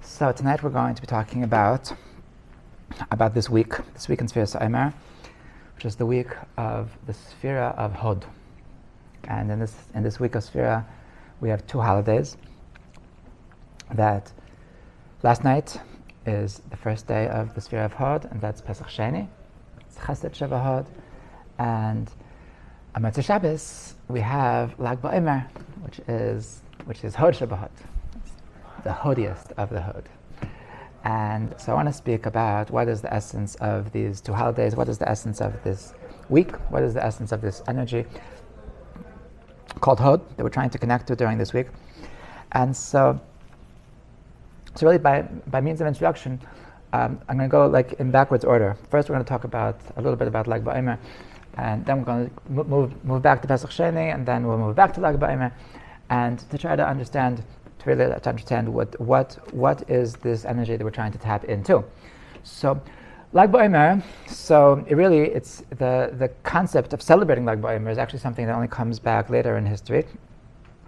So tonight we're going to be talking about this week in Sfiras Baomer, which is the week of the Sfira of Hod. And in this week of Sfira, we have two holidays. That last night is the first day of the Sfira of Hod, and that's Pesach Sheni. It's Chesed Sheva Hod. And on Motzei Shabbos we have Lag Baomer, which is Hod Sheba Hod, the hodiest of the Hod. And so I want to speak about what is the essence of these two holidays, what is the essence of this week, what is the essence of this energy called Hod that we're trying to connect to during this week. And so really by means of introduction, I'm going to go like in backwards order. First we're going to talk about a little bit about Lag Baomer, and then we're going to move back to Pesach Sheni, and then we'll move back to Lag Baomer, and to try to understand what is this energy that we're trying to tap into. So Lag Baomer, it's the concept of celebrating Lag Baomer is actually something that only comes back later in history.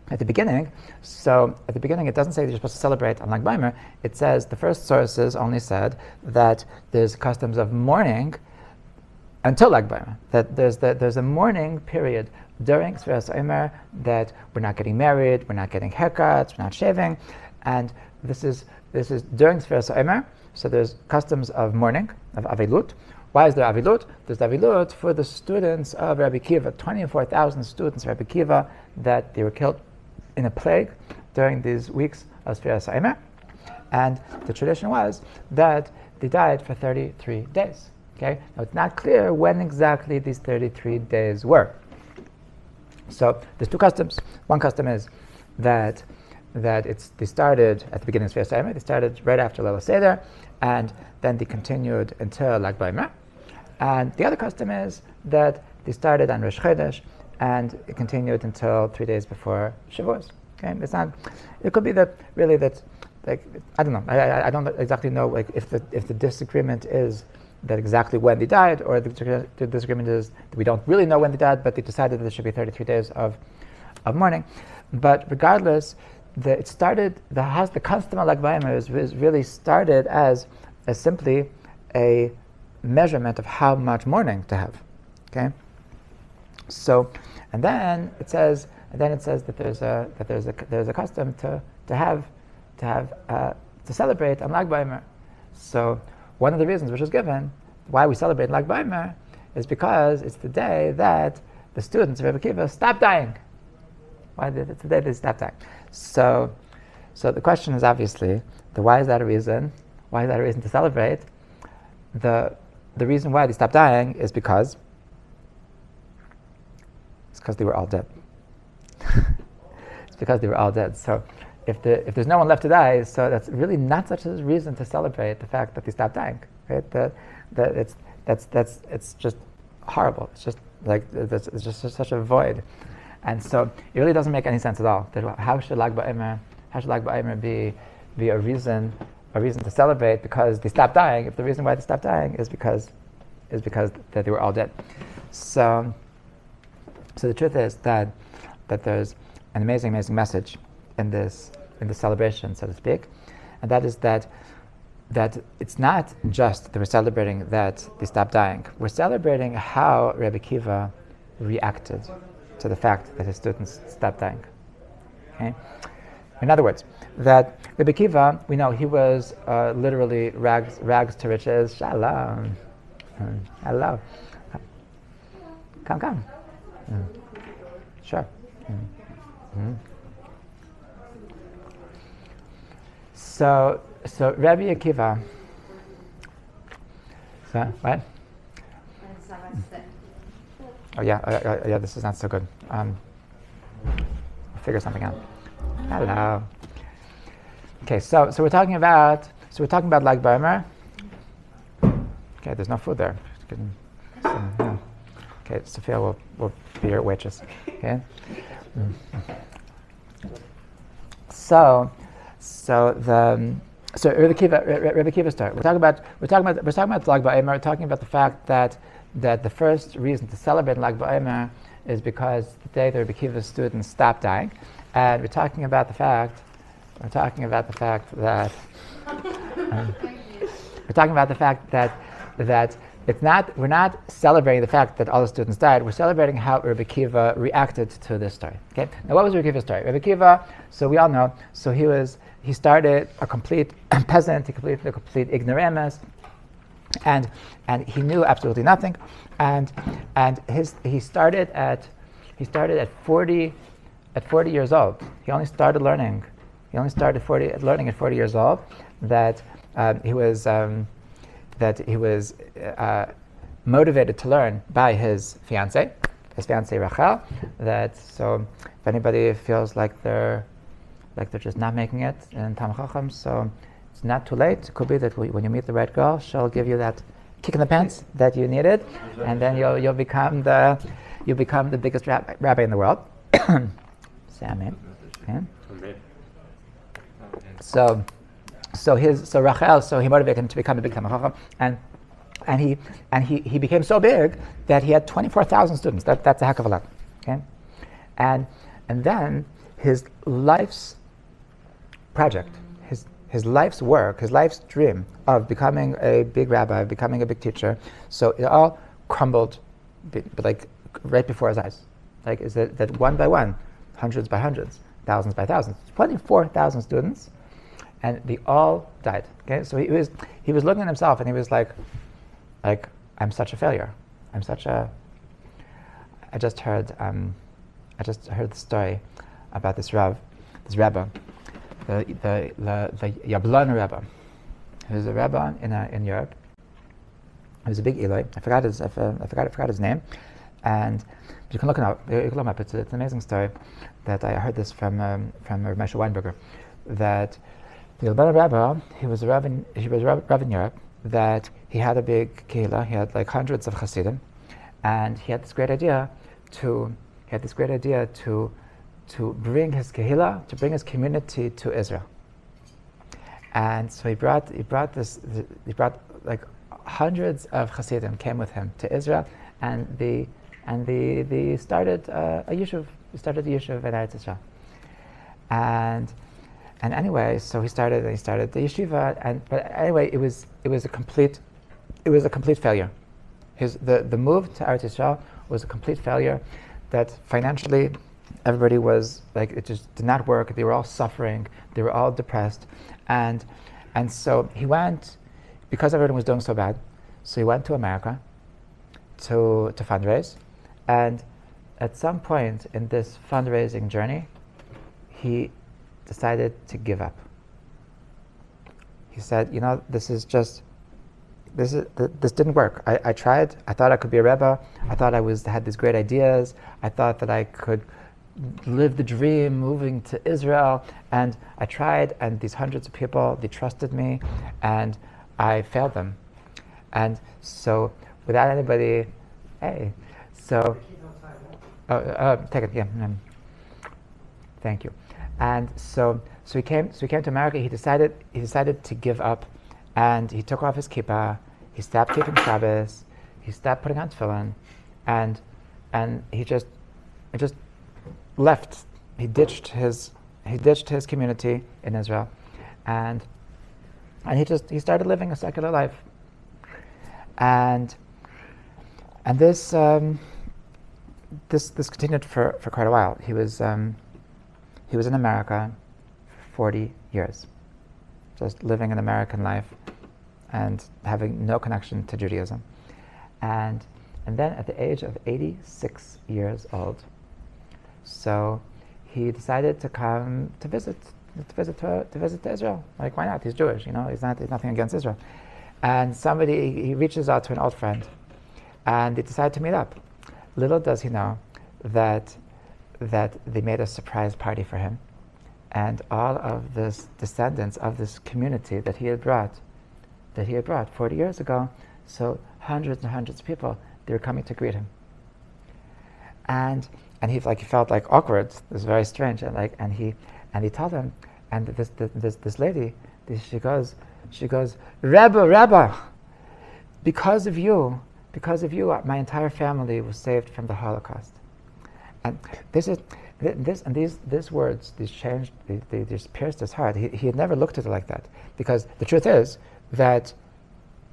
At the beginning, it doesn't say that you're supposed to celebrate on Lag Baomer. It says the first sources only said that there's customs of mourning until Lag Baomer. That there's a mourning period during Sfiras Baomer that we're not getting married, we're not getting haircuts, we're not shaving, and this is during Sfiras Baomer. So there's customs of mourning, of Avilut. Why is there Avilut? There's Avilut for the students of Rabbi Kiva, 24,000 students of Rabbi Kiva that they were killed in a plague during these weeks of Sfiras Baomer. And the tradition was that they died for 33 days. Okay? Now it's not clear when exactly these 33 days were. So there's two customs. One custom is that they started at the beginning of Sfiras Baomer. They started right after Leil Seder, and then they continued until Lag Baomer. And the other custom is that they started on Rosh Chodesh and it continued until 3 days before Shavuos. Okay, it's not. It could be that really that, like, I don't know. I don't exactly know, like, if the disagreement is that exactly when they died, or the disagreement is that we don't really know when they died, but they decided that there should be 33 days of mourning. But regardless, the custom of Lag Baomer is really started as simply a measurement of how much mourning to have. Okay. So, and then it says that there's a custom to celebrate on Lag Baomer. So one of the reasons which is given why we celebrate Lag Baomer is because it's the day that the students of Rebbe Kiva stopped dying. It's the day they stopped dying. So the question is obviously, why is that a reason? Why is that a reason to celebrate? The reason why they stopped dying is because they were all dead. It's because they were all dead. So if there's no one left to die, so that's really not such a reason to celebrate the fact that they stopped dying. Right? It's just horrible. It's just like it's just such a void, and so it really doesn't make any sense at all. How should Lag Baomer be a reason to celebrate because they stopped dying? If the reason why they stopped dying is because that they were all dead. So the truth is that there's an amazing message in this celebration, so to speak, and that is that it's not just that we're celebrating that they stopped dying. We're celebrating how Rebbe Kiva reacted to the fact that his students stopped dying. Okay? In other words, that Rebbe Kiva, we know he was literally rags to riches. Shalom. Hello. Come. Sure. So Rabbi Akiva. So what? Oh yeah. This is not so good. I'll figure something out. Hello. Okay, so we're talking about Lag Baomer. Okay, there's no food there. Okay, Sophia will be your waitress. Okay. So Rebbe Kiva story. We're talking about Lag Baomer. We're talking about the fact that the first reason to celebrate Lag Baomer is because the day the Rebbe Kiva students stopped dying, and we're talking about the fact We're talking about the fact that we're talking about the fact that it's not. We're not celebrating the fact that all the students died. We're celebrating how Rabbi Kiva reacted to this story. Okay. Now, what was Rabbi Kiva's story? Rabbi Kiva. So we all know. So he started a complete peasant. He completed a complete ignoramus, and he knew absolutely nothing, and he started at 40 years old. He only started learning. He only started learning at 40 years old. That he was motivated to learn by his fiancée Rachel. That so if anybody feels like they're just not making it in Talmid Chacham, so it's not too late. It could be that when you meet the right girl, she'll give you that kick in the pants that you needed, and then you'll become the biggest rabbi in the world. Say amen. Okay. So Rachel, so he motivated him to become a big Talmid Chacham, and he became so big that he had 24,000 students. That's a heck of a lot. Okay, and then his life's project, his life's work, his life's dream of becoming a big rabbi, becoming a big teacher, so it all crumbled, like right before his eyes. Like is that one by one, hundreds by hundreds, thousands by thousands, 24,000 students. And they all died. Okay, so he was looking at himself, and he was like, I'm such a failure. I just heard the story about this Rebbe, the Yablon Rebbe. He was a Rebbe in Europe. He was a big Eloi. I forgot his name, and you can look him up. It's an amazing story that I heard this from Moshe Weinberger, that the Yablon Rebbe, he was a Rebbe in Europe, that he had a big kehillah, he had like hundreds of Hasidim, and he had this great idea to bring his kehillah, to bring his community to Israel. And so he brought like hundreds of Hasidim came with him to Israel, and they started a yishuv. He started the yishuv in Eretz Yisrael. And anyway, so he started the yeshiva, but anyway, it was a complete failure. The move to Eretz Yisrael was a complete failure. That financially, everybody was like, it just did not work. They were all suffering. They were all depressed, and so he went, because everything was doing so bad. So he went to America to fundraise, and at some point in this fundraising journey, he decided to give up. He said, this didn't work. I tried. I thought I could be a Rebbe. I thought had these great ideas. I thought that I could live the dream, moving to Israel. And I tried, and these hundreds of people, they trusted me, and I failed them. And so, without anybody, take it. Yeah. Thank you. And so he came to America. He decided to give up, and he took off his kippah. He stopped keeping Shabbos. He stopped putting on tefillin, and he just left. He ditched his community in Israel, and he started living a secular life. And this continued for quite a while. He was in America for 40 years, just living an American life and having no connection to Judaism. And then at the age of 86 years old, so he decided to come to visit to Israel. Like, why not? He's Jewish, he's nothing against Israel. And he reaches out to an old friend, and they decide to meet up. Little does he know that they made a surprise party for him, and all of this descendants of this community that he had brought 40 years ago, so hundreds and hundreds of people, they were coming to greet him. And he felt like awkward. It was very strange, and he told him, and this lady, she goes, Rebbe, because of you, my entire family was saved from the Holocaust. And this is, These words, these changed, they just pierced his heart. He had never looked at it like that, because the truth is that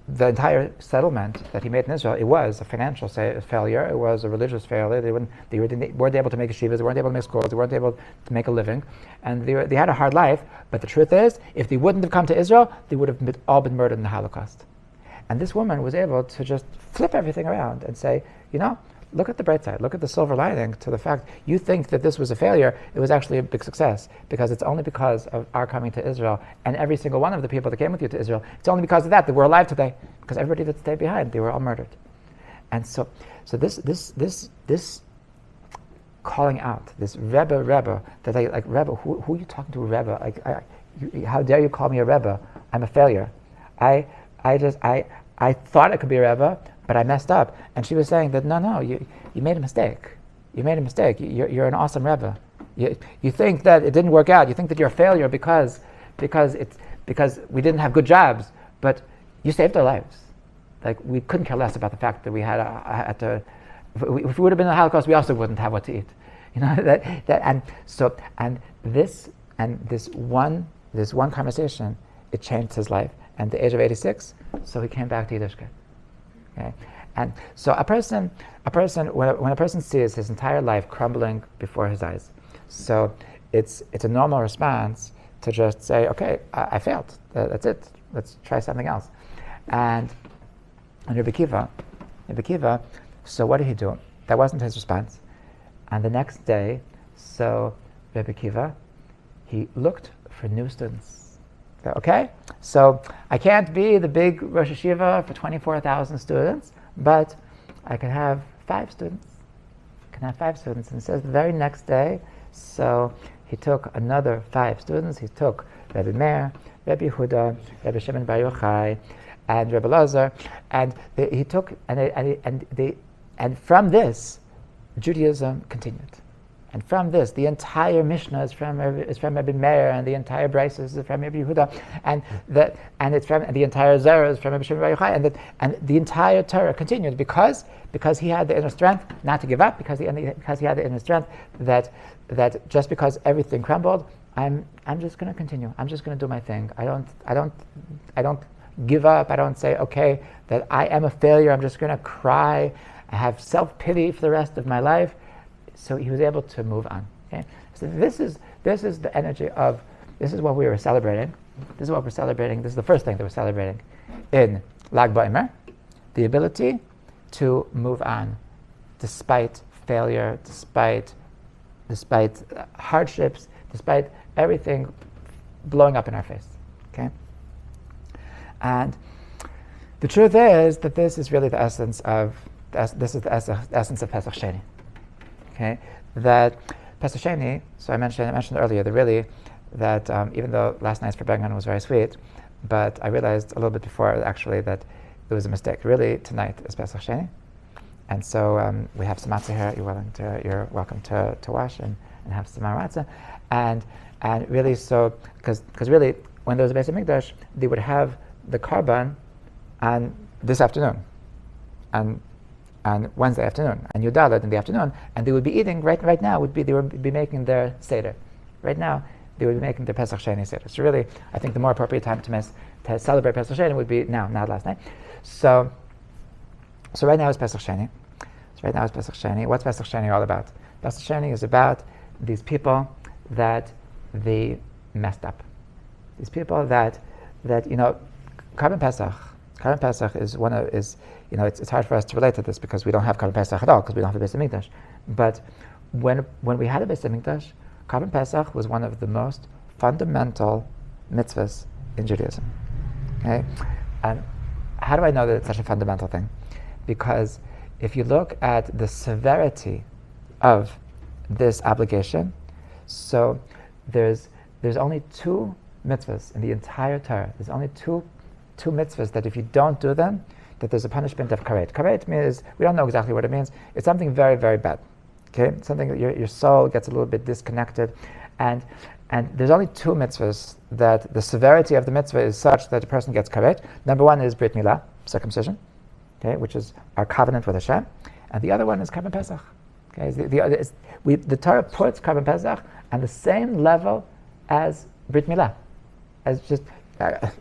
the entire settlement that he made in Israel, it was a financial failure, it was a religious failure. They weren't able to make yeshivas, they weren't able to make schools, they weren't able to make a living, and they had a hard life. But the truth is, if they wouldn't have come to Israel, they would have all been murdered in the Holocaust. And this woman was able to just flip everything around and say, look at the bright side, look at the silver lining to the fact you think that this was a failure. It was actually a big success, because it's only because of our coming to Israel and every single one of the people that came with you to Israel, it's only because of that we're alive today, because everybody that stayed behind, they were all murdered. And so this calling out, this Rebbe, that I like, Rebbe, who are you talking to, Rebbe? Like, how dare you call me a Rebbe? I'm a failure. I thought I could be a Rebbe, but I messed up. And she was saying that, no, you made a mistake. You made a mistake. You're an awesome Rebbe. You think that it didn't work out. You think that you're a failure because we didn't have good jobs, but you saved our lives. Like, we couldn't care less about the fact that we had if we would have been in the Holocaust, we also wouldn't have what to eat. This one conversation, it changed his life. And at the age of 86, so he came back to Yiddishkeit. Okay? And so when a person sees his entire life crumbling before his eyes, so it's a normal response to just say, okay, I failed. That's it. Let's try something else. And Rabbi Kiva, so what did he do? That wasn't his response. And the next day, so Rabbi Kiva, he looked for new students. Okay, so I can't be the big Rosh Hashiva for 24,000 students, but I can have 5 students. And it says the very next day, so he took another 5 students. He took Rabbi Meir, Rabbi Yehuda, Rabbi Shimon Bar Yochai, and Rabbi Lazar, and and from this, Judaism continued. And from this, the entire Mishnah is from Rabbi Meir, and the entire Brisa is from Rabbi Yehuda, and the entire Zerah is from Rabbi Shimon Bar Yochai, and the entire Torah continued because he had the inner strength not to give up, because he had the inner strength that just because everything crumbled, I'm just going to continue. I'm just going to do my thing. I don't give up. I don't say, okay, that I am a failure. I'm just going to cry. I have self-pity for the rest of my life. So he was able to move on. Okay? So this is the energy of, this is what we were celebrating. This is what we're celebrating. This is the first thing that we're celebrating in Lag Baomer, the ability to move on despite failure, despite hardships, despite everything blowing up in our face. Okay? And the truth is that this is really the essence of Pesach Sheni. Okay, that Pesach Sheni. So I mentioned earlier that even though last night's Farbrengen was very sweet, but I realized a little bit before actually that it was a mistake. Really, tonight is Pesach Sheni, and so we have some matzah here. You're welcome to wash and have some matzah, and really so because really when there was a Beis Hamikdash, they would have the karban on this afternoon, and Wednesday afternoon, and Yudalit in the afternoon, and they would be eating right now. They would be making their seder. Right now, they would be making their Pesach Sheni seder. So really, I think the more appropriate time to celebrate Pesach Sheni would be now, not last night. So right now is Pesach Sheni. What's Pesach Sheni all about? Pesach Sheni is about these people that they messed up. These people that Karban Pesach is it's hard for us to relate to this because we don't have Karban Pesach at all, because we don't have a Beis Hamikdash. But when we had a Beis Hamikdash, Karban Pesach was one of the most fundamental mitzvahs in Judaism. Okay, and how do I know that it's such a fundamental thing? Because if you look at the severity of this obligation, so there's only 2 mitzvahs in the entire Torah. There's only two mitzvahs that if you don't do them, that there's a punishment of karet. Karet means, we don't know exactly what it means. It's something very, very bad. Okay, something that your soul gets a little bit disconnected, and there's only 2 mitzvahs that the severity of the mitzvah is such that a person gets karet. Number 1 is Brit Milah, circumcision, okay, which is our covenant with Hashem, and the other one is Karban Pesach. Okay, the Torah puts Karban Pesach on the same level as Brit Milah.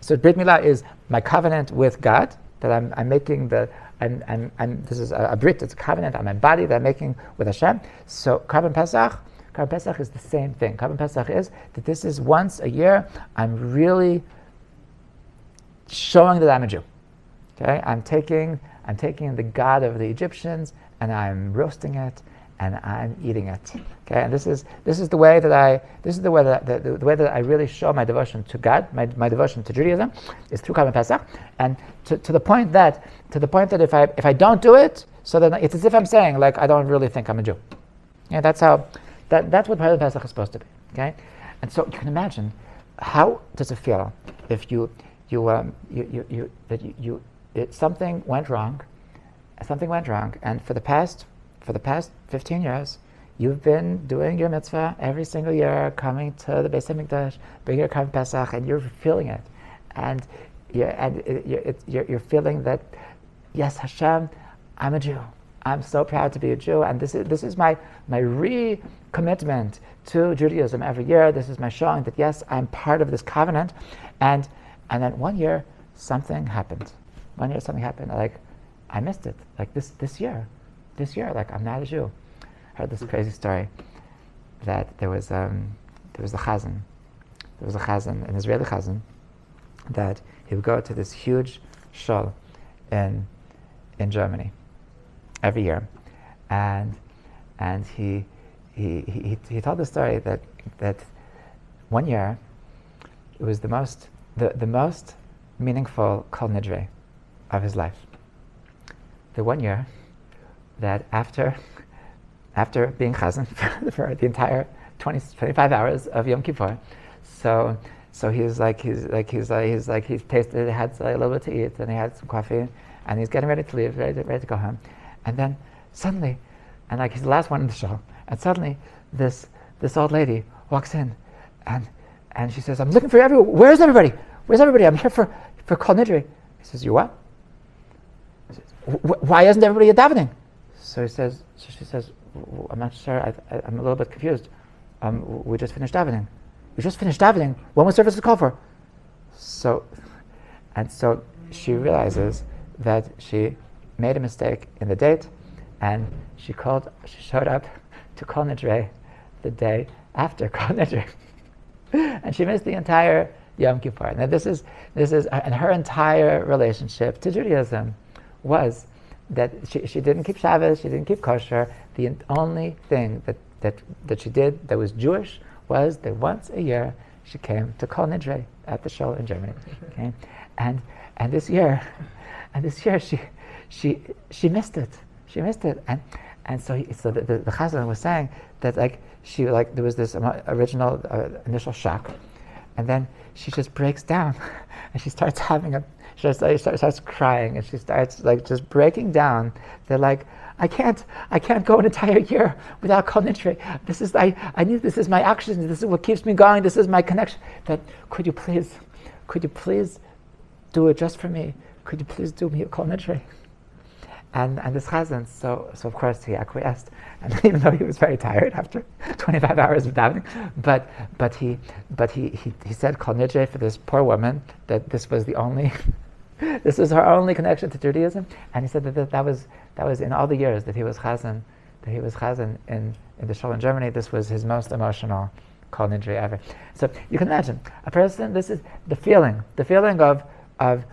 So Brit Milah is my covenant with God that I'm making this is a Brit, it's a covenant on my body that I'm making with Hashem. So Karban Pesach is the same thing. Karban Pesach is that this is once a year I'm really showing that I'm a Jew. Okay, I'm taking the God of the Egyptians and I'm roasting it and I'm eating it. Okay, and this is the way that I really show my devotion to God, my devotion to Judaism, is through Karban Pesach, and to the point that if I don't do it, so then it's as if I'm saying like I don't really think I'm a Jew. Yeah, that's what Karban Pesach is supposed to be. Okay, and so you can imagine how does it feel if something went wrong, and for the past 15 years, you've been doing your mitzvah every single year, coming to the Beis HaMikdash, bringing your Karban Pesach, and you're feeling it, and you're feeling that, yes, Hashem, I'm a Jew. I'm so proud to be a Jew, and this is my recommitment to Judaism every year. This is my showing that yes, I'm part of this covenant, and then one year something happened. Like I missed it. Like this year, like I'm not a Jew. I heard this crazy story that there was a chazan. There was a chazan, an Israeli chazan, that he would go to this huge shul in Germany every year, and he told the story that one year it was the most meaningful kol nidre of his life. The one year that after being chazan for the entire 25 hours of Yom Kippur, so he's tasted, had a little bit to eat, and he had some coffee, and he's getting ready to leave, ready to go home, and then suddenly, and like he's the last one in the show, and suddenly this old lady walks in, and she says, "I'm looking for everyone. Where's everybody? I'm here for kol nidre." He says, "You what?" He says, "Why isn't everybody at davening?" So she says, "I'm not sure. I'm a little bit confused. We just finished davening. We just finished davening. When was service called for?" So she realizes that she made a mistake in the date, and she showed up to kol nidre the day after kol nidre, and she missed the entire Yom Kippur. Now this is, and her entire relationship to Judaism was that she didn't keep Shabbos, she didn't keep kosher. The only thing that she did that was Jewish was that once a year she came to kol nidre at the shul in Germany. Okay, and this year she missed it. And so the chazan was saying that there was this original initial shock, and then she just breaks down, and she starts starts crying, and she starts just breaking down. They're like, I can't go an entire year without kol nidre. This is my action. This is what keeps me going. This is my connection. That could you please do it just for me? Could you please do me a kol nidre? And this chazan, so of course he acquiesced, and even though he was very tired after 25 hours of davening, but he said kol nidre for this poor woman, that this was her only connection to Judaism, and he said that was in all the years that he was chazan in the shul in Germany. This was his most emotional kol nidre ever. So you can imagine a person. This is the feeling of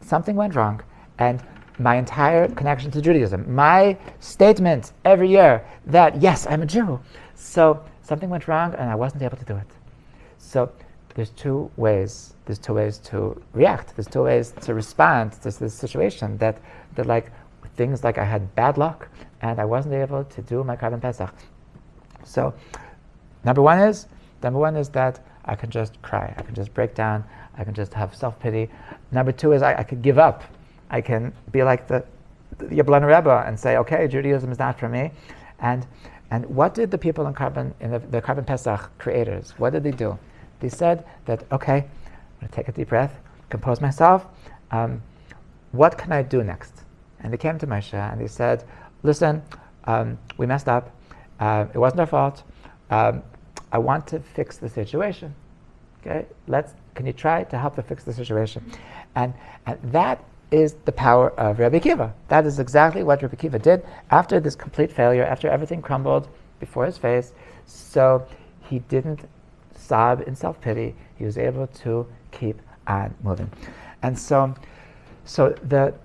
something went wrong, and my entire connection to Judaism, my statement every year that yes, I'm a Jew. So something went wrong and I wasn't able to do it. So there's two ways to react. There's two ways to respond to this situation that like things like I had bad luck and I wasn't able to do my Karban Pesach. So number one is that I can just cry. I can just break down. I can just have self-pity. Number two is I could give up. I can be like the Yablon Rebbe and say, okay, Judaism is not for me. And what did the people in the Karban Pesach creators, what did they do? They said that, okay, I'm going to take a deep breath, compose myself. What can I do next? And they came to Moshe and they said, listen, We messed up. It wasn't our fault. I want to fix the situation. Okay, can you try to help to fix the situation? And that is the power of Rabbi Akiva. That is exactly what Rabbi Akiva did after this complete failure, after everything crumbled before his face. So he didn't sob in self-pity. He was able to keep on moving. And so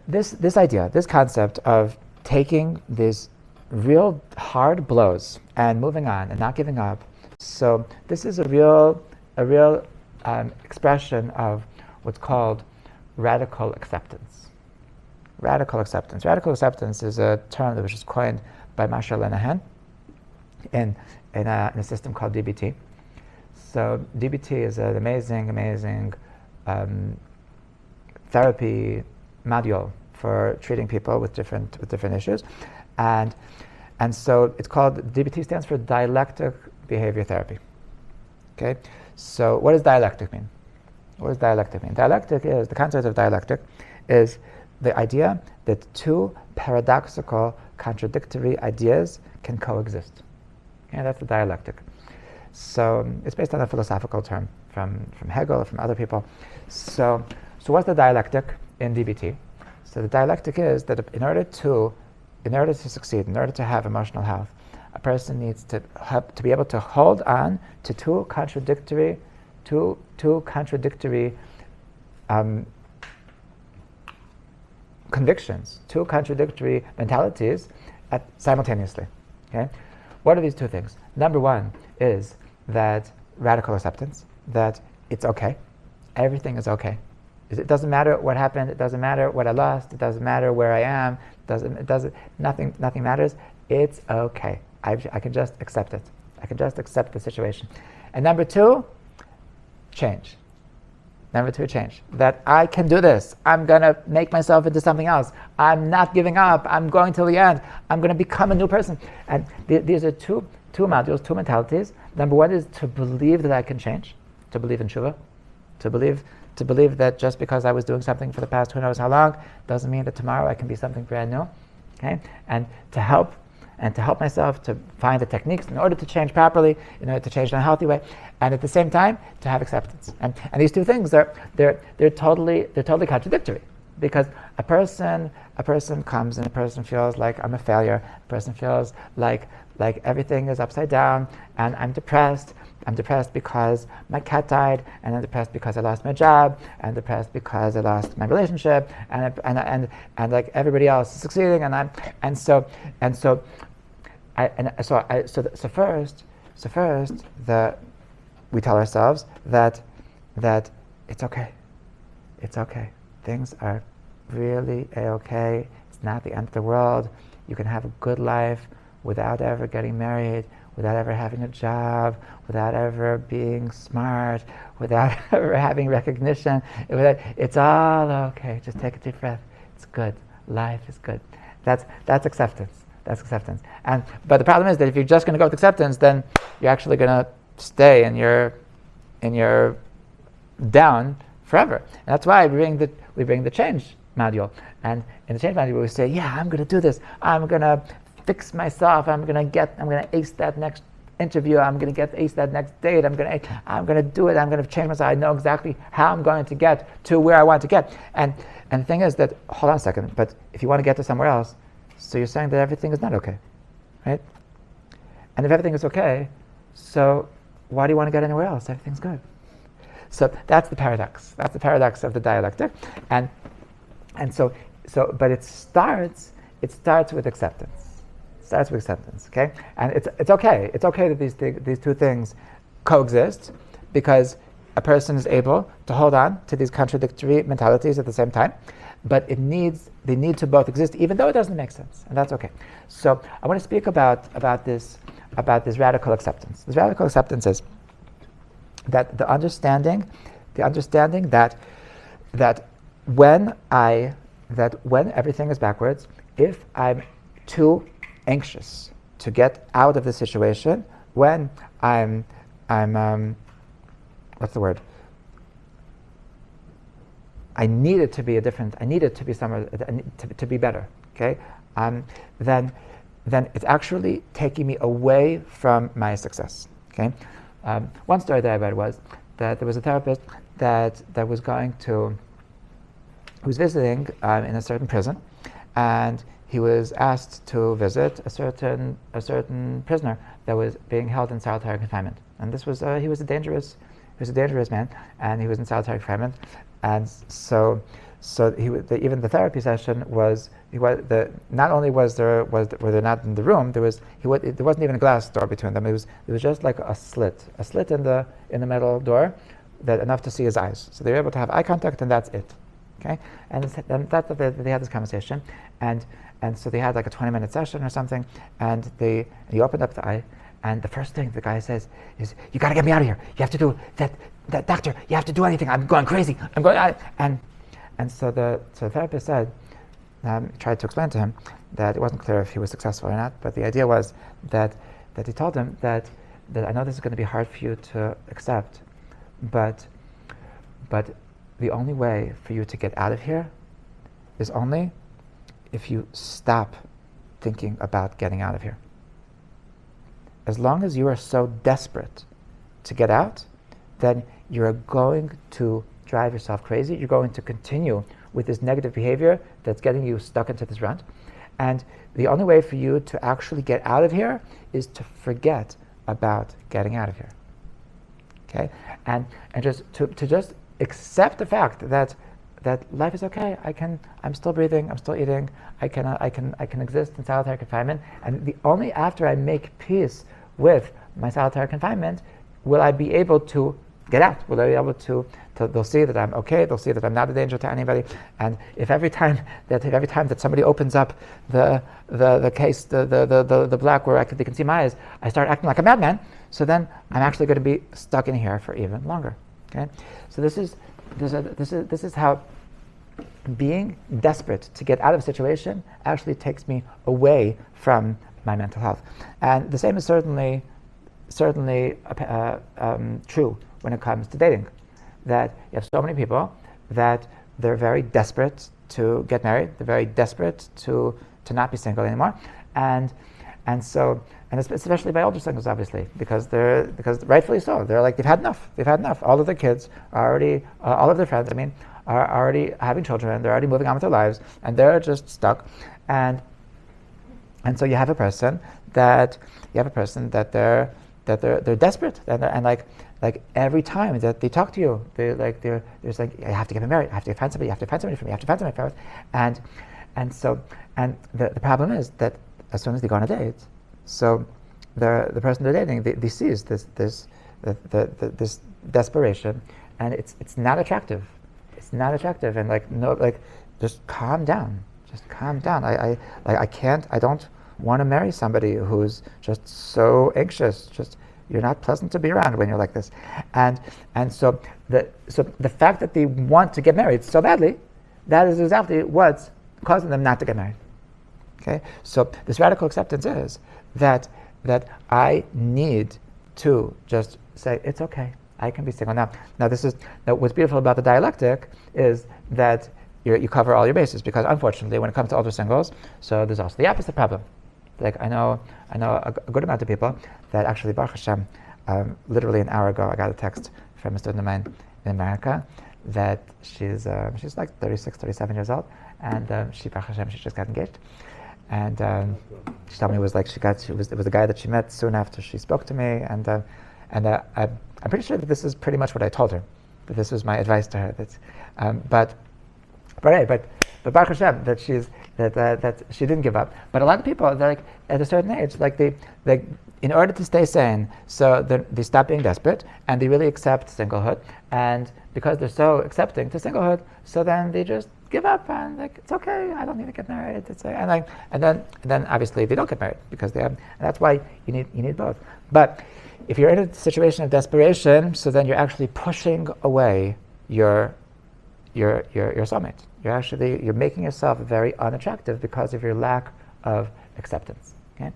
this idea, this concept of taking these real hard blows and moving on and not giving up. So this is a real expression of what's called radical acceptance. Radical acceptance. Radical acceptance is a term that was just coined by Marshall Linehan in a system called DBT. So DBT is an amazing therapy module for treating people with different issues, and so it's called, DBT stands for dialectic behavior therapy. Okay, so what does dialectic mean? What does dialectic mean? The concept of dialectic is the idea that two paradoxical, contradictory ideas can coexist. Okay, that's the dialectic. So it's based on a philosophical term from Hegel or from other people. So what's the dialectic in DBT? So the dialectic is that in order to succeed, in order to have emotional health, a person needs to be able to hold on to two contradictory convictions, two contradictory mentalities simultaneously. Okay, what are these two things? Number one is that radical acceptance, that it's okay, everything is okay. It doesn't matter what happened. It doesn't matter what I lost. It doesn't matter where I am. Nothing matters. It's okay. I can just accept it. I can just accept the situation. And number two, change. That I can do this. I'm going to make myself into something else. I'm not giving up. I'm going till the end. I'm going to become a new person. And these are two modules, two mentalities. Number one is to believe that I can change, to believe in tshuva, to believe that just because I was doing something for the past who knows how long doesn't mean that tomorrow I can be something brand new. Okay? And to help myself to find the techniques in order to change properly, in order to change in a healthy way, and at the same time to have acceptance. And these two things they're totally contradictory, because a person comes and a person feels like I'm a failure. A person feels like everything is upside down, and I'm depressed. I'm depressed because my cat died, and I'm depressed because I lost my job, and I'm depressed because I lost my relationship, and like everybody else is succeeding, so first we tell ourselves that it's okay, things are really a-okay. It's not the end of the world. You can have a good life without ever getting married, without ever having a job, without ever being smart, without ever having recognition. It's all okay. Just take a deep breath. It's good. Life is good. That's acceptance. But the problem is that if you're just going to go with acceptance, then you're actually going to stay in your down forever. And that's why we bring the change module. And in the change module, we say, yeah, I'm going to do this. I'm going to fix myself. I'm going to ace that next interview. I'm going to ace that next date. I'm going to do it. I'm going to change myself. I know exactly how I'm going to get to where I want to get. And the thing is that, hold on a second, but if you want to get to somewhere else, so you're saying that everything is not okay, right? And if everything is okay, so why do you want to get anywhere else? Everything's good. So that's the paradox. That's the paradox of the dialectic. And so but it starts with acceptance. Okay? And it's okay. It's okay that these two things coexist, because a person is able to hold on to these contradictory mentalities at the same time. But they need to both exist, even though it doesn't make sense, and that's okay. So I want to speak about this radical acceptance. This radical acceptance is that the understanding that when everything is backwards, if I'm too anxious to get out of the situation, when I'm what's the word? I need it to be somewhere, to be better, okay? Then then it's actually taking me away from my success. Okay, one story that I read was that there was a therapist that was who was visiting in a certain prison, and he was asked to visit a certain prisoner that was being held in solitary confinement. And this was he was a dangerous man, and he was in solitary confinement, and so even the therapy session was not only were they not in the room, there wasn't even a glass door between them. It was just like a slit in the metal door, that enough to see his eyes. So they were able to have eye contact, and that's it. Okay, and that's what they had this conversation, and so they had like a 20-minute session or something, and he opened up the eye, and the first thing the guy says is, "You got to get me out of here. You have to do that, doctor. You have to do anything. I'm going crazy. I'm going." And so the therapist said, tried to explain to him that it wasn't clear if he was successful or not, but the idea was that he told him that I know this is going to be hard for you to accept, but the only way for you to get out of here is only if you stop thinking about getting out of here. As long as you are so desperate to get out, then you're going to drive yourself crazy. You're going to continue with this negative behavior that's getting you stuck into this rut. And the only way for you to actually get out of here is to forget about getting out of here. Okay? And just to just accept the fact that life is okay. I'm still breathing. I'm still eating. I can exist in solitary confinement. And only after I make peace with my solitary confinement will I be able to get out. Will I be able to they'll see that I'm okay. They'll see that I'm not a danger to anybody. And if every time that somebody opens up the case, the black where they can see my eyes, I start acting like a madman, so then I'm actually going to be stuck in here for even longer. Okay, so this is how being desperate to get out of a situation actually takes me away from my mental health. And the same is certainly true when it comes to dating. That you have so many people that they're very desperate to get married. They're very desperate to not be single anymore, and especially by older singles, obviously, because rightfully so. They're like they've had enough. They've had enough. All of their kids are already, all of their friends, are already having children. They're already moving on with their lives, and they're just stuck. And so you have a person that they're desperate, and like every time that they talk to you, they're just like, I have to get married. I have to find somebody. You have to find somebody for me. You have to find somebody for us. And the problem is that as soon as they go on a date, so the person they're dating, they sees this desperation, and it's not attractive. It's not attractive, and just calm down. Just calm down. I don't want to marry somebody who's just so anxious. You're not pleasant to be around when you're like this, and so the fact that they want to get married so badly, that is exactly what's causing them not to get married. Okay, so this radical acceptance is that I need to just say it's okay. I can be single now. Now what's beautiful about the dialectic is that you cover all your bases, because unfortunately, when it comes to older singles, so there's also the opposite problem. Like I know a good amount of people that actually, Baruch Hashem, literally an hour ago, I got a text from a student of mine in America that she's like 36, 37 years old, and Baruch Hashem, she just got engaged, and she told me it was the guy that she met soon after she spoke to me, and I'm pretty sure that this is pretty much what I told her, that this was my advice to her. But Baruch Hashem, that she didn't give up. But a lot of people, they're like at a certain age, they in order to stay sane, so they stop being desperate and they really accept singlehood. And because they're so accepting to singlehood, so then they just give up and it's okay. I don't need to get married. And then obviously they don't get married because they have. And that's why you need both. But if you're in a situation of desperation, so then you're actually pushing away your soulmate. You're making yourself very unattractive because of your lack of acceptance. Okay,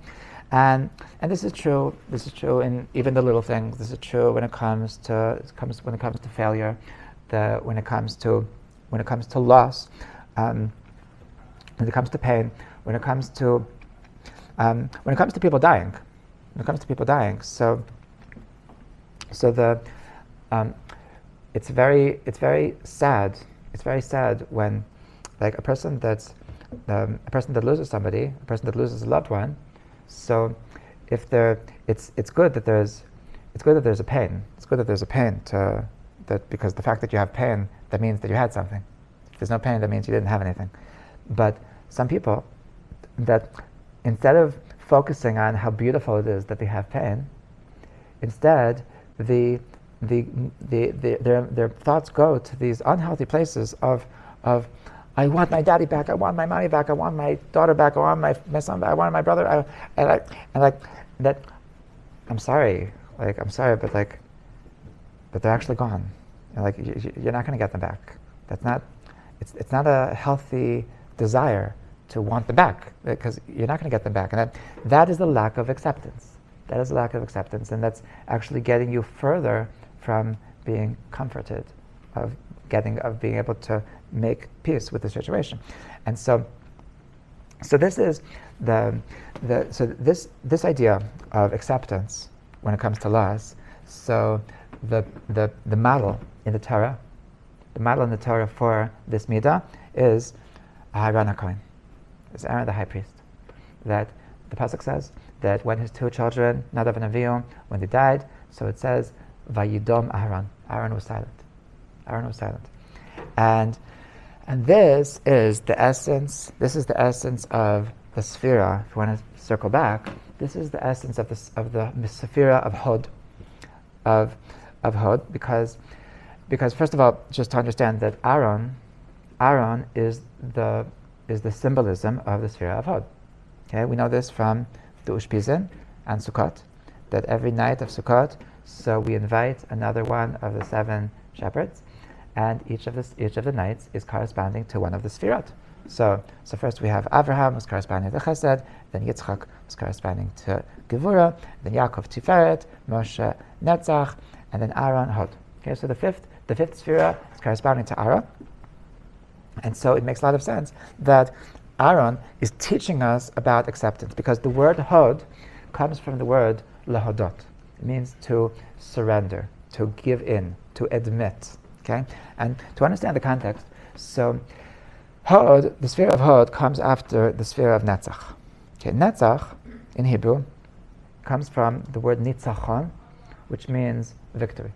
and this is true. This is true in even the little things. This is true when it comes to failure, when it comes to loss, when it comes to pain, when it comes to When it comes to people dying, so the it's very sad. It's very sad when, like, a person that loses somebody, a person that loses a loved one. So, if it's good that there's a pain. It's good that there's a pain because the fact that you have pain, that means that you had something. If there's no pain, that means you didn't have anything. But some people, that instead of focusing on how beautiful it is that they have pain, instead their thoughts go to these unhealthy places of I want my daddy back, I want my mommy back, I want my daughter back, I want my son back, I want my brother, and that. I'm sorry, but they're actually gone. You're not going to get them back. It's not a healthy desire to want them back, because you're not going to get them back, and that is the lack of acceptance. That is a lack of acceptance, and that's actually getting you further from being comforted, of being able to make peace with the situation. And so this is this idea of acceptance when it comes to loss. So the model in the Torah, for this midah is Aharon HaKohen. It's Aaron the high priest. That the pasuk says that when his two children, Nadav and Avihu, when they died, so it says Vayidom Aharon. Aaron was silent. And this is the essence. This is the essence of the Sphira. If you want to circle back, this is the essence of the Sphira of Hod, of Hod, because first of all, just to understand that Aaron is the symbolism of the Sphira of Hod. Okay, we know this from the Ushpizin and Sukkot, that every night of Sukkot, so we invite another one of the 7 shepherds, and each of the nights is corresponding to one of the Sphirot. So first we have Avraham, who's corresponding to Chesed, then Yitzchak, who's corresponding to Gevura, then Yaakov Tiferet, Moshe Netzach, and then Aaron Hod. Okay, so the fifth Sphira is corresponding to Aaron, and so it makes a lot of sense that Aaron is teaching us about acceptance, because the word Hod comes from the word lahodot. It means to surrender, to give in, to admit. Okay, and to understand the context, so Hod, the Sphira of Hod, comes after the Sphira of Netzach. Okay, Netzach in Hebrew comes from the word Nitzachon, which means victory.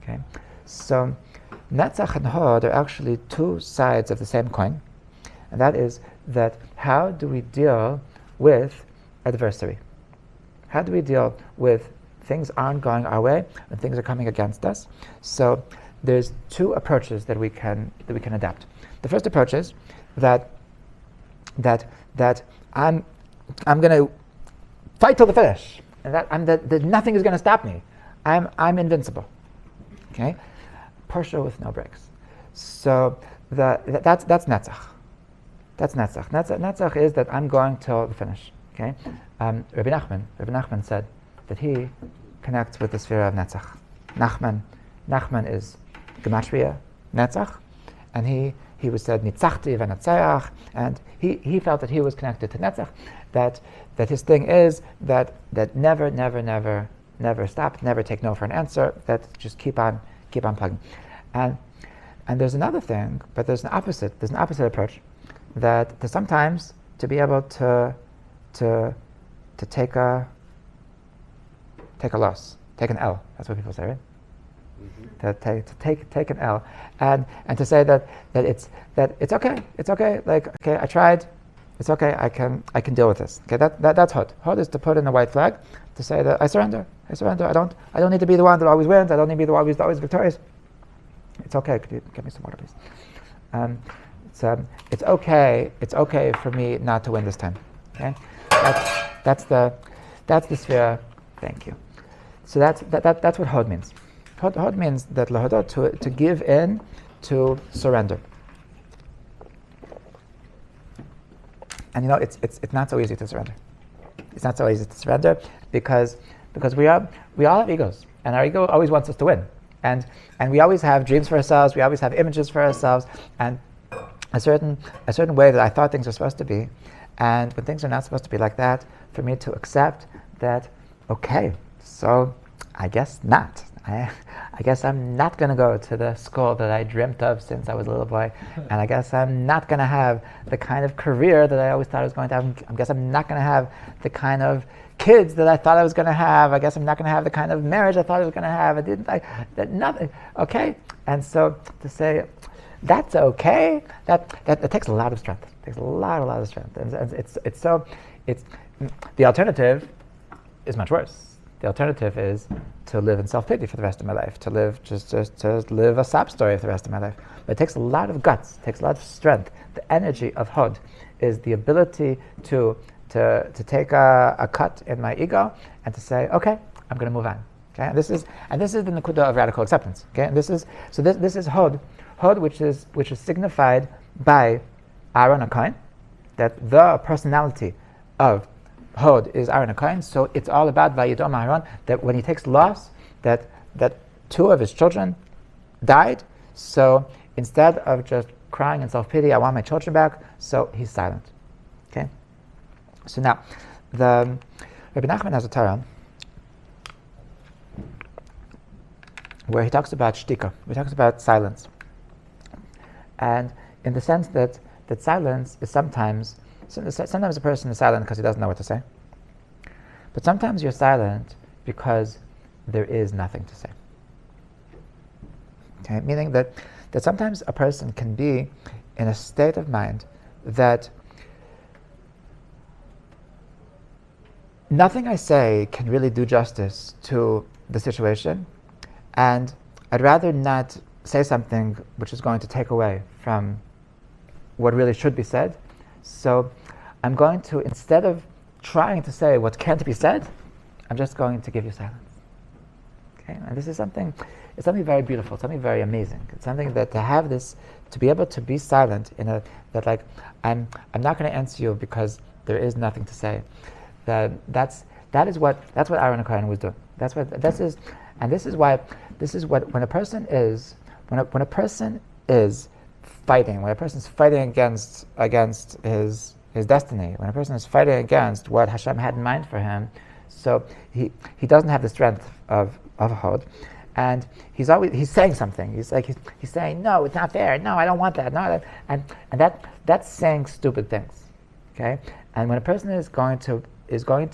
Okay, so Netzach and Hod are actually two sides of the same coin, and that is that how do we deal with adversary? How do we deal with things aren't going our way and things are coming against us? So there's 2 approaches that we can adapt. The first approach is that I'm going to fight till the finish, and that nothing is going to stop me. I'm invincible. Okay, Porsche with no brakes. So that's Netzach. That's Netzach. Netzach is that I'm going till the finish. Okay, Rabbi Nachman said that he connects with the Sphira of Netzach. Nachman is Gematria Netzach, and he was said Nitzachti v'Natzeach, and he felt that he was connected to Netzach, that his thing is that never stop, never take no for an answer, that just keep on plugging. And there's another thing, but there's an opposite approach, that sometimes to be able to take a loss, take an L. That's what people say, right? Mm-hmm. To take an L, and to say that it's okay. Like, okay, I tried. It's okay. I can deal with this. Okay, that's Hod. Hod is to put in a white flag to say that I surrender. I don't need to be the one that always wins. I don't need to be the one who's always victorious. It's okay. Could you get me some water, please? It's okay. It's okay for me not to win this time. Okay, that's the Sphira. Thank you. So that's what Hod means. Hod means that lahodot, to give in, to surrender. And it's not so easy to surrender. It's not so easy to surrender because we all have egos, and our ego always wants us to win, and we always have dreams for ourselves. We always have images for ourselves, and a certain way that I thought things were supposed to be, and when things are not supposed to be like that, for me to accept that, okay, so I guess not. I guess I'm not going to go to the school that I dreamt of since I was a little boy, and I guess I'm not going to have the kind of career that I always thought I was going to have. I guess I'm not going to have the kind of kids that I thought I was going to have. I guess I'm not going to have the kind of marriage I thought I was going to have. Nothing. Okay, and so to say that's okay, that takes a lot of strength. It takes a lot of strength, and it's the alternative is much worse. The alternative is to live in self-pity for the rest of my life, to live just to live a sob story for the rest of my life. But it takes a lot of guts, it takes a lot of strength. The energy of Hod is the ability to take a cut in my ego and to say, okay, I'm going to move on. Okay, and this is the nekuda of radical acceptance. Okay, and this is Hod, which is signified by Aaron HaKohen, that the personality of Hod is Aaron HaKohen, so it's all about Vayidom Aaron, that when he takes loss, that two of his children died, so instead of just crying in self-pity, I want my children back, so he's silent. Okay? So now, the Rabbi Nachman has a Torah where he talks about shtika, he talks about silence. And in the sense that silence is sometimes a person is silent because he doesn't know what to say. But sometimes you're silent because there is nothing to say. Okay? Meaning that sometimes a person can be in a state of mind that nothing I say can really do justice to the situation, and I'd rather not say something which is going to take away from what really should be said. So I'm going to, instead of trying to say what can't be said, I'm just going to give you silence. Okay, and this is something very beautiful, something very amazing. It's something that to have this, to be able to be silent I'm not going to answer you because there is nothing to say. That's what Aaron HaKohen was doing. This is what when a person is fighting, when a person is fighting against his destiny, when a person is fighting against what Hashem had in mind for him, so he doesn't have the strength of Hod, and he's saying something. He's saying, no, it's not fair. No, I don't want that. No, and that's saying stupid things. Okay, and when a person is going to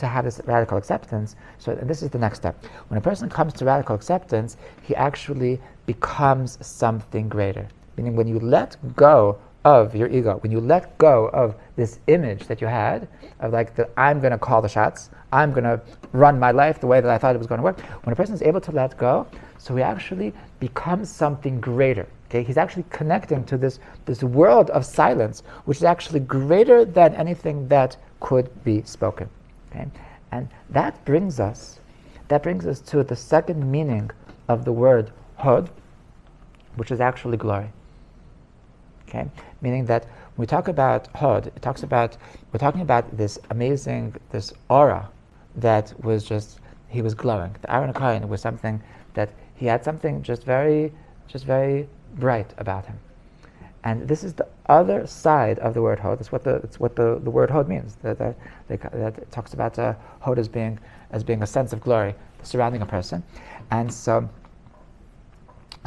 have this radical acceptance, so this is the next step. When a person comes to radical acceptance, he actually becomes something greater. Meaning, when you let go of your ego, when you let go of this image that you had of that I'm going to call the shots, I'm going to run my life the way that I thought it was going to work. When a person is able to let go, so he actually becomes something greater. Okay, he's actually connecting to this world of silence, which is actually greater than anything that could be spoken. Okay, and that brings us to the second meaning of the word Hod, which is actually glory. Okay, meaning that when we talk about Hod, we're talking about this amazing, this aura that was he was glowing. The Aaron HaKohen was something that he had something just very bright about him. And this is the other side of the word Hod. It's what the word Hod means. That it talks about Hod as being a sense of glory surrounding a person. And so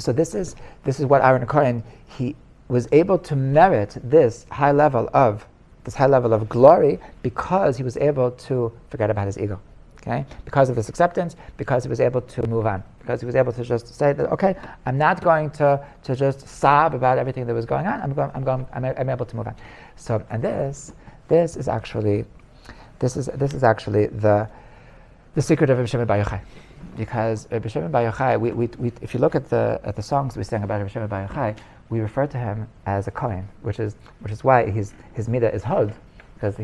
this is what Aaron HaKohen, he was able to merit this high level of glory because he was able to forget about his ego. Okay, because of this acceptance, because he was able to move on, because he was able to just say that, okay, I'm not going to just sob about everything that was going on. I'm able to move on. So, and this is actually the secret of Rabbi Shimon Bar Yochai, because Rabbi Shimon Bar Yochai, we if you look at the songs we sang about Rabbi Shimon Bar Yochai, we refer to him as a Kohen, which is why his midah is Hod, because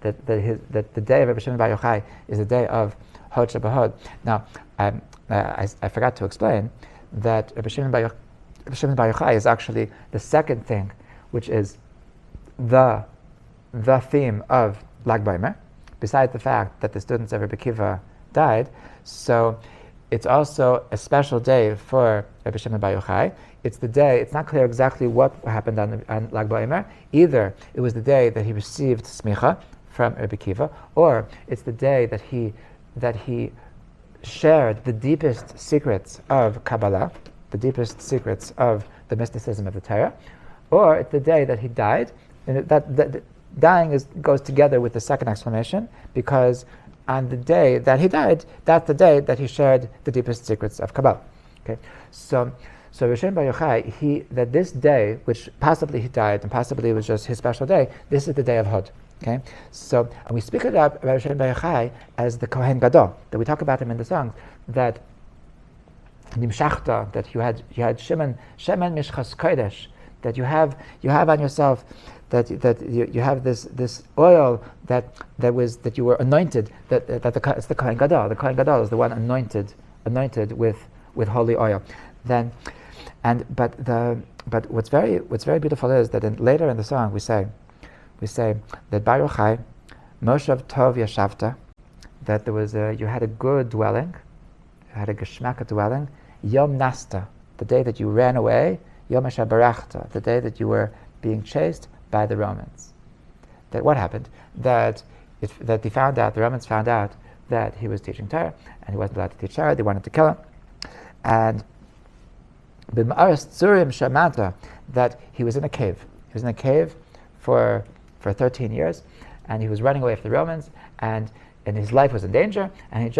that the day of Rabbi Shimon Bar Yochai is the day of Hod Shebahod. Now, I forgot to explain that Rabbi Shimon Bar Yochai is actually the second thing, which is the theme of Lag Baomer, besides the fact that the students of Rabbi Kiva died. So it's also a special day for Rabbi Shimon Bar Yochai it's the day, it's not clear exactly what happened on Lag BaOmer. Either it was the day that he received smicha from Rabbi Kiva, or it's the day that he shared the deepest secrets of Kabbalah, the deepest secrets of the mysticism of the Torah, or it's the day that he died. And that dying goes together with the second explanation, because on the day that he died, that's the day that he shared the deepest secrets of Kabbalah. Okay, so Rishon Bar Yochai, that this day, which possibly he died and possibly it was just his special day, this is the day of Hod. Okay, so and we speak about Rishon Bar Yochai as the Kohen Gadol, that we talk about him in the songs, that Nimshachta, that you had Shemen Mishchas Kodesh, that you have on yourself, that you have this oil that you were anointed, it's the Kohen Gadol. The Kohen Gadol is the one anointed with holy oil. But what's very beautiful is that later in the song we say that Bar Yochai Moshav Tov Yashavta, that you had a good dwelling, you had a geschmacka dwelling, Yom Nasta, the day that you ran away, Yom Ashabarachta, the day that you were being chased by the Romans. That what happened? That the Romans found out that he was teaching Torah, and he wasn't allowed to teach Torah. They wanted to kill him, and b'ma'aras tzurim shamata, that he was in a cave. He was in a cave for 13 years, and he was running away from the Romans, and his life was in danger, and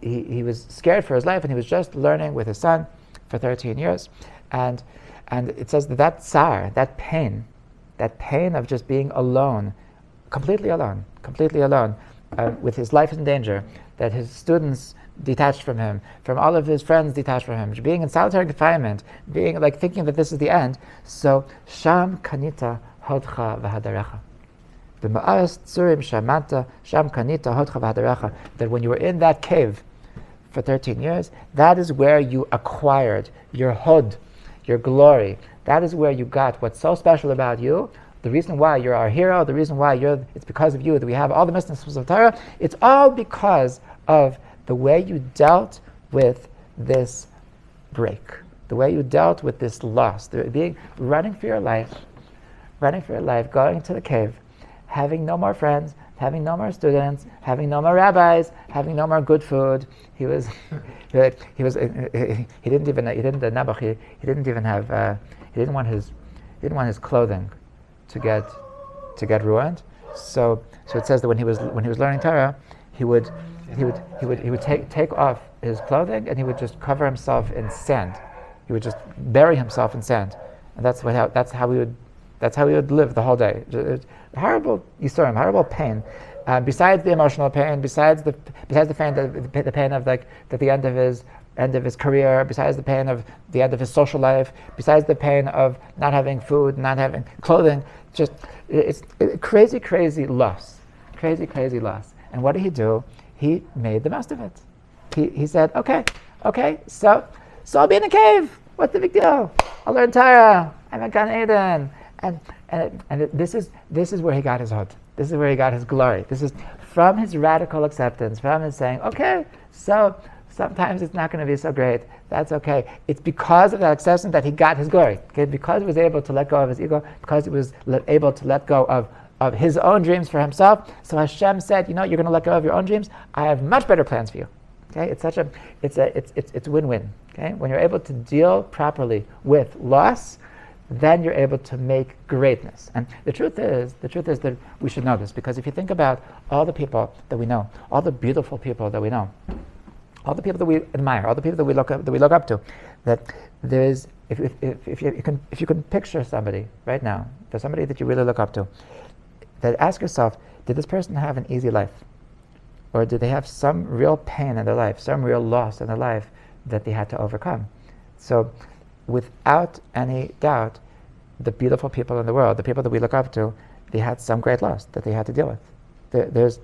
he was scared for his life, and he was just learning with his son for 13 years, and it says that tsar, that pain of just being alone, completely alone, with his life in danger, that his students detached from him, from all of his friends detached from him, being in solitary confinement, being like thinking that this is the end. So Sham Kanita Hodcha V'Hadarecha. B'ma'aras tzurim shamata Sham Kanita Hodcha V'Hadarecha. That when you were in that cave for 13 years, that is where you acquired your hod, your glory. That is where you got what's so special about you. The reason why you're our hero, the reason why it's because of you that we have all the mysticism of Torah. It's all because of the way you dealt with this break, the way you dealt with this loss, running for your life, going to the cave, having no more friends, having no more students, having no more rabbis, having no more good food. He didn't want his clothing to get ruined. So it says that when he was learning Torah, he would take off his clothing and he would just cover himself in sand. He would just bury himself in sand, and that's how he would live the whole day. Horrible yisurim, horrible pain. Besides the emotional pain, besides the pain of like at the end of his career, besides the pain of the end of his social life, besides the pain of not having food, not having clothing, it's crazy loss. And what did he do? He made the most of it. He said, okay, so I'll be in a cave. What's the big deal? I'll learn Torah. I'm at Gan Eden. And this is where he got his hod. This is where he got his glory. This is from his radical acceptance, from his saying, okay, so sometimes it's not going to be so great. That's okay. It's because of that acceptance that he got his glory. Okay? Because he was able to let go of his ego, because he was able to let go of his own dreams for himself. So Hashem said, you're going to let go of your own dreams. I have much better plans for you. Okay? It's win-win. Okay? When you're able to deal properly with loss, then you're able to make greatness. And the truth is that we should know this, because if you think about all the people that we know, all the beautiful people that we know, all the people that we admire, all the people that we look up to, that there is, if you can picture somebody right now, there's somebody that you really look up to, that ask yourself, did this person have an easy life? Or did they have some real pain in their life, some real loss in their life that they had to overcome? So without any doubt, the beautiful people in the world, the people that we look up to, they had some great loss that they had to deal with. There's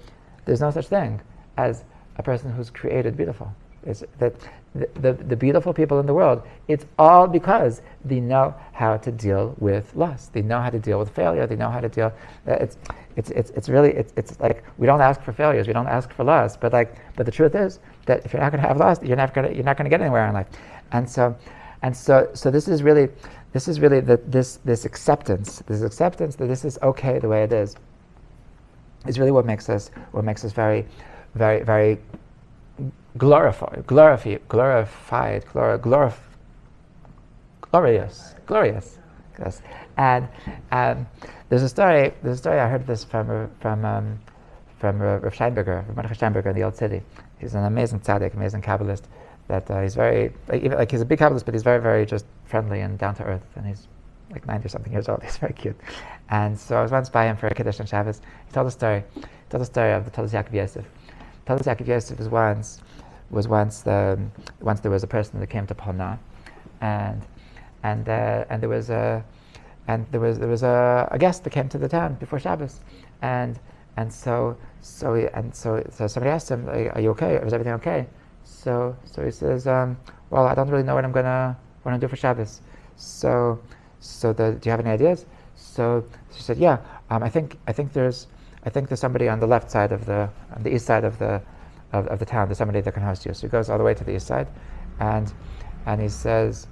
no such thing as a person who's created beautiful. It's that the beautiful people in the world, it's all because they know how to deal with loss. They know how to deal with failure. They know how to deal. It's like we don't ask for failures. We don't ask for loss. But the truth is that if you're not going to have loss, you're not going to get anywhere in life. And so And so this is really this acceptance that this is okay the way it is really what makes us very, very, very glorious. Yes. And there's a story I heard this from Rav Steinberger, Rav Mordechai Steinberger in the Old City. He's an amazing tzaddik, amazing Kabbalist. That he's very he's a big Kabbalist, but he's very, very just friendly and down to earth. And he's like 90 or something years old. He's very cute. And so I was once by him for a Kiddush on Shabbos. He told a story. He told the story of the Todas Yaakov Yosef. Todas Yaakov Yosef was once there was a person that came to Polna, and there was a guest that came to the town before Shabbos, and so somebody asked him, "Are you okay? Is everything okay?" So he says, "Well, I don't really know what I'm gonna do for Shabbos. Do you have any ideas?" So she said, "Yeah, I think there's somebody on the left side on the east side of the town. There's somebody that can host you." So he goes all the way to the east side, and he says,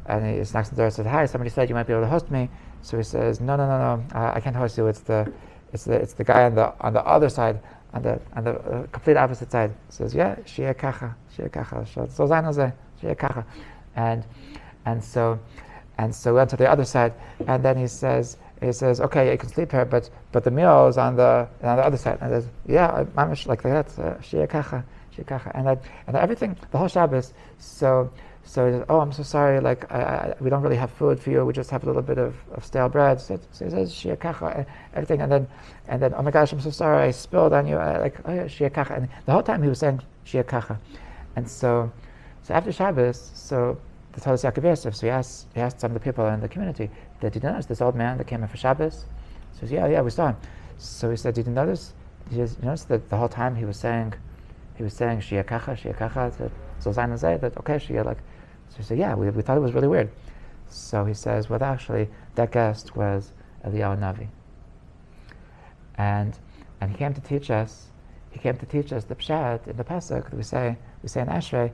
and he knocks on the door and says, "Hi, somebody said you might be able to host me." So he says, "No, I can't host you. It's the guy on the other side, on the complete opposite side." He says, "Yeah, shia kacha, so sein ze, shia kacha," and so we went to the other side, and then he says, "Okay, you can sleep here, but the meal is on the other side." And I says, "Yeah, mamish like that, shia kacha," and everything, the whole Shabbos. So he says, "Oh, I'm so sorry. Like we don't really have food for you. We just have a little bit of stale bread." So he says, "Shia kacha," everything, and then, "Oh my gosh, I'm so sorry. I spilled on you." Oh yeah, shia kacha. And the whole time he was saying shia kacha, and so after Shabbos, so the Todas Yaakov Yosef, so he asked some of the people in the community, "Did you notice this old man that came in for Shabbos?" He says, "Yeah, we saw him." So he said, "Did you notice that the whole time he was saying shia kacha, so sein ze, that okay, shia like." So he said, "Yeah, we thought it was really weird." So he says, "Well, actually, that guest was Eliyahu Navi, and he came to teach us the pshat in the pasuk that we say in Ashrei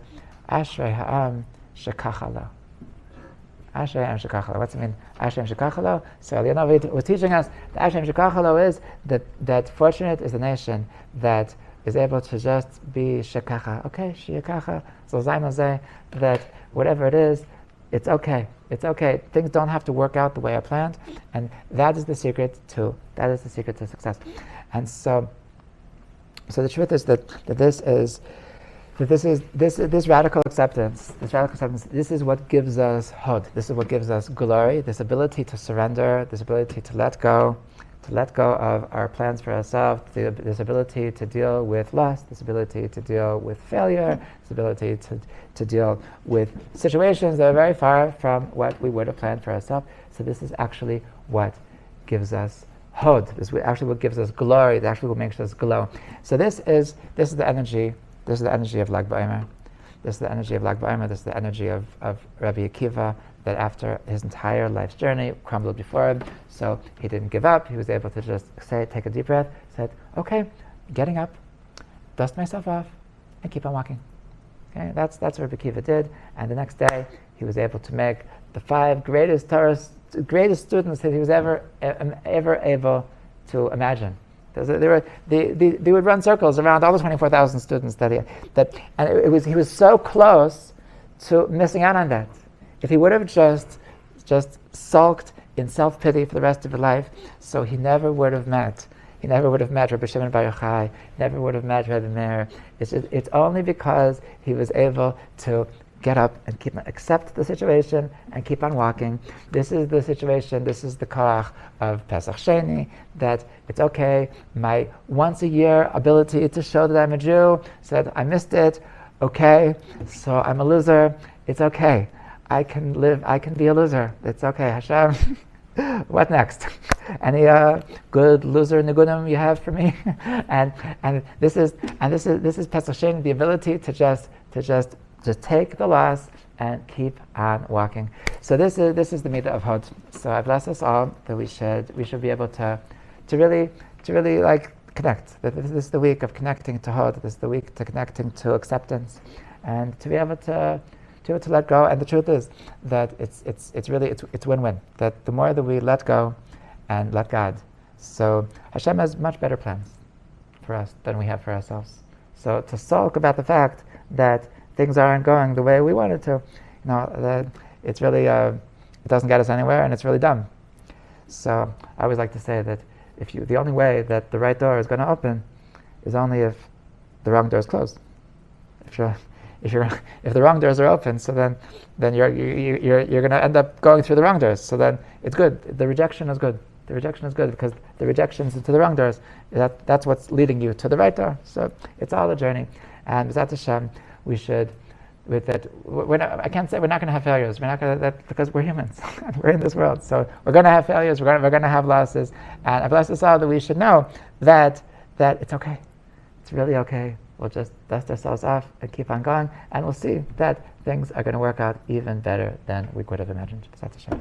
ha'am shekachalo. Ashrei ha'am shekachalo. What's it mean? Ashrei ha'am shekachalo. So Eliyahu Navi was teaching us that Ashrei ha'am shekachalo is that fortunate is the nation that is able to just be shekacha. Okay, shekacha. So zayin that whatever it is, it's okay. It's okay. Things don't have to work out the way I planned, and that is the secret to success. And so the truth is that this radical acceptance. This is what gives us hod. This is what gives us glory. This ability to surrender. This ability to let go of our plans for ourselves, this ability to deal with lust, this ability to deal with failure, this ability to deal with situations that are very far from what we would have planned for ourselves. So this is actually what gives us hod. This is actually what gives us glory. This actually what makes us glow. So this is the energy. This is the energy of Lag Baomer. This is the energy of Lag Baomer. This is the energy of Rabbi Akiva, that after his entire life's journey crumbled before him, so he didn't give up. He was able to just take a deep breath, said, "Okay, getting up, dust myself off, and keep on walking." Okay, that's what Rabbi Akiva did, and the next day he was able to make the 5 greatest students that he was ever able to imagine. They would run circles around all the 24,000 students and he was so close to missing out on that. If he would have just sulked in self-pity for the rest of his life, so he never would have met Rabbi Shimon Bar Yochai, never would have met Rabbi Meir. It's only because he was able to get up and accept the situation and keep on walking. This is the situation, this is the koach of Pesach Sheni, that it's okay, my once a year ability to show that I'm a Jew, said I missed it, okay, so I'm a loser, it's okay. I can be a loser. It's okay, Hashem. What next? Any good loser nigunim you have for me? and this is Pesach Sheni, the ability to just take the loss and keep on walking. So this is the midah of hod. So I bless us all that we should be able to really like connect. That this is the week of connecting to hod. This is the week to connecting to acceptance, and to be able to be able to let go. And the truth is that it's really win-win. That the more that we let go and let God, so Hashem has much better plans for us than we have for ourselves. So to sulk about the fact that things aren't going the way we wanted to, that it's really it doesn't get us anywhere, and it's really dumb. So I always like to say that the only way that the right door is going to open is only if the wrong door is closed. If the wrong doors are open, so then you're going to end up going through the wrong doors. So then it's good. The rejection is good. The rejection is good because the rejections into the wrong doors, that's what's leading you to the right door. So it's all a journey. And B'ezrat Hashem, we should, with that, I can't say we're not going to have failures. We're not going to, because we're humans. We're in this world. So we're going to have failures. We're going to have losses. And I bless us all that we should know that it's okay. It's really okay. We'll just dust ourselves off and keep on going. And we'll see that things are going to work out even better than we could have imagined. B'ezrat Hashem.